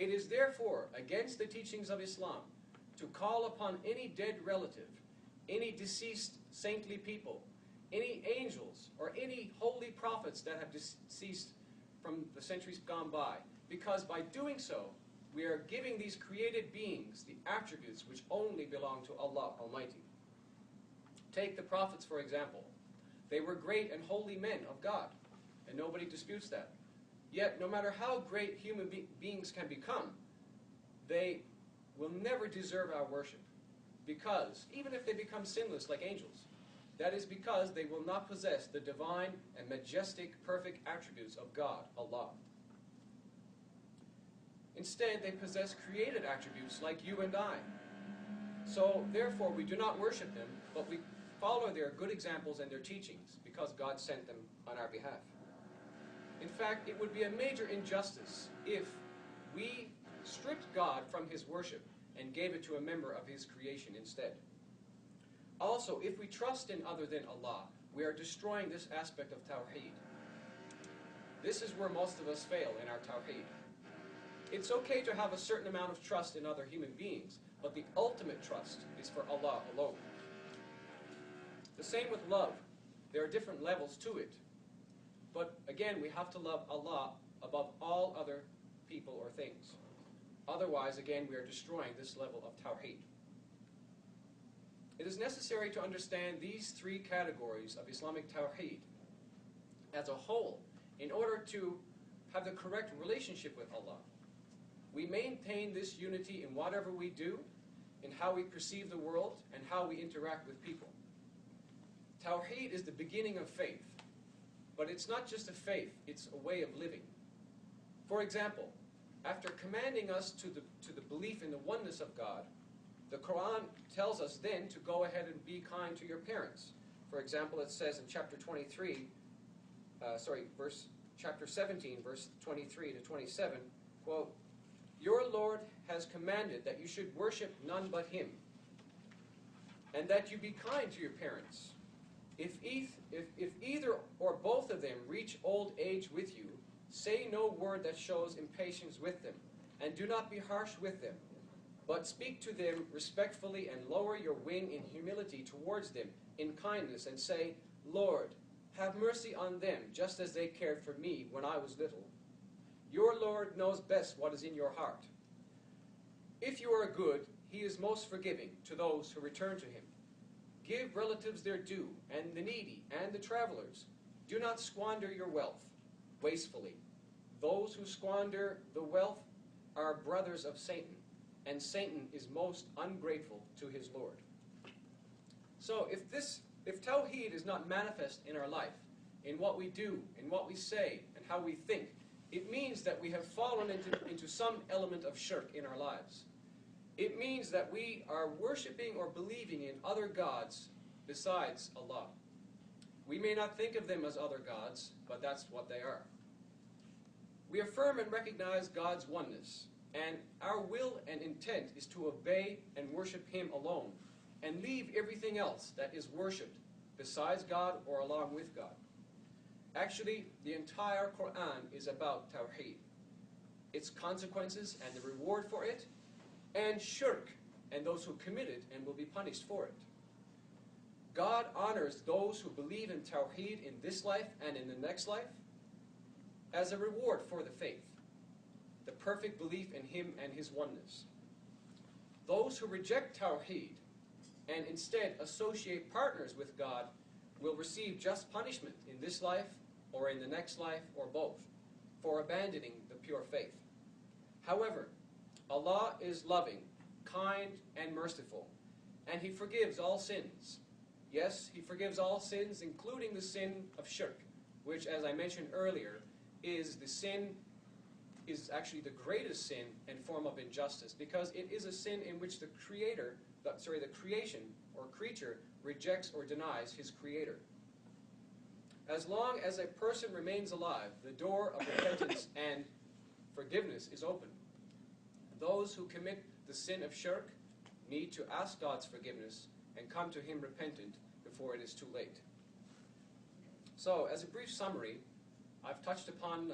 It is therefore against the teachings of Islam to call upon any dead relative, any deceased saintly people, any angels, or any holy prophets that have deceased from the centuries gone by, because by doing so, we are giving these created beings the attributes which only belong to Allah Almighty. Take the prophets, for example. They were great and holy men of God, and nobody disputes that. Yet, no matter how great human beings can become, they will never deserve our worship. Because, even if they become sinless like angels, that is because they will not possess the divine and majestic, perfect attributes of God, Allah. Instead, they possess created attributes like you and I. So, therefore, we do not worship them, but we follow their good examples and their teachings, because God sent them on our behalf. In fact, it would be a major injustice if we stripped God from His worship and gave it to a member of His creation instead. Also, if we trust in other than Allah, we are destroying this aspect of Tawheed. This is where most of us fail in our Tawheed. It's okay to have a certain amount of trust in other human beings, but the ultimate trust is for Allah alone. The same with love. There are different levels to it. But again, we have to love Allah above all other people or things. Otherwise, again, we are destroying this level of Tawheed. It is necessary to understand these three categories of Islamic Tawheed as a whole in order to have the correct relationship with Allah. We maintain this unity in whatever we do, in how we perceive the world, and how we interact with people. Tawheed is the beginning of faith. But it's not just a faith, it's a way of living. For example, after commanding us to the belief in the oneness of God, the Quran tells us then to go ahead and be kind to your parents. For example, it says in chapter 17, verse 23 to 27, quote, "Your Lord has commanded that you should worship none but Him, and that you be kind to your parents. If either or both of them reach old age with you, say no word that shows impatience with them, and do not be harsh with them, but speak to them respectfully and lower your wing in humility towards them in kindness, and say, Lord, have mercy on them, just as they cared for me when I was little. Your Lord knows best what is in your heart. If you are good, He is most forgiving to those who return to Him. Give relatives their due, and the needy, and the travelers. Do not squander your wealth wastefully. Those who squander the wealth are brothers of Satan, and Satan is most ungrateful to his Lord." So if Tawheed is not manifest in our life, in what we do, in what we say, and how we think, it means that we have fallen into some element of shirk in our lives. It means that we are worshipping or believing in other gods besides Allah. We may not think of them as other gods, but that's what they are. We affirm and recognize God's oneness, and our will and intent is to obey and worship Him alone, and leave everything else that is worshipped besides God or along with God. Actually, the entire Quran is about Tawheed, its consequences and the reward for it, and shirk, and those who commit it and will be punished for it. God honors those who believe in Tawheed in this life and in the next life as a reward for the faith, the perfect belief in Him and His oneness. Those who reject Tawheed and instead associate partners with God will receive just punishment in this life or in the next life or both for abandoning the pure faith. However, Allah is loving, kind, and merciful, and He forgives all sins. Yes, He forgives all sins, including the sin of shirk, which, as I mentioned earlier, is actually the greatest sin and form of injustice, because it is a sin in which the creation or creature rejects or denies his creator. As long as a person remains alive, the door of repentance and forgiveness is open. Those who commit the sin of shirk need to ask God's forgiveness and come to Him repentant before it is too late. So, as a brief summary, I've touched upon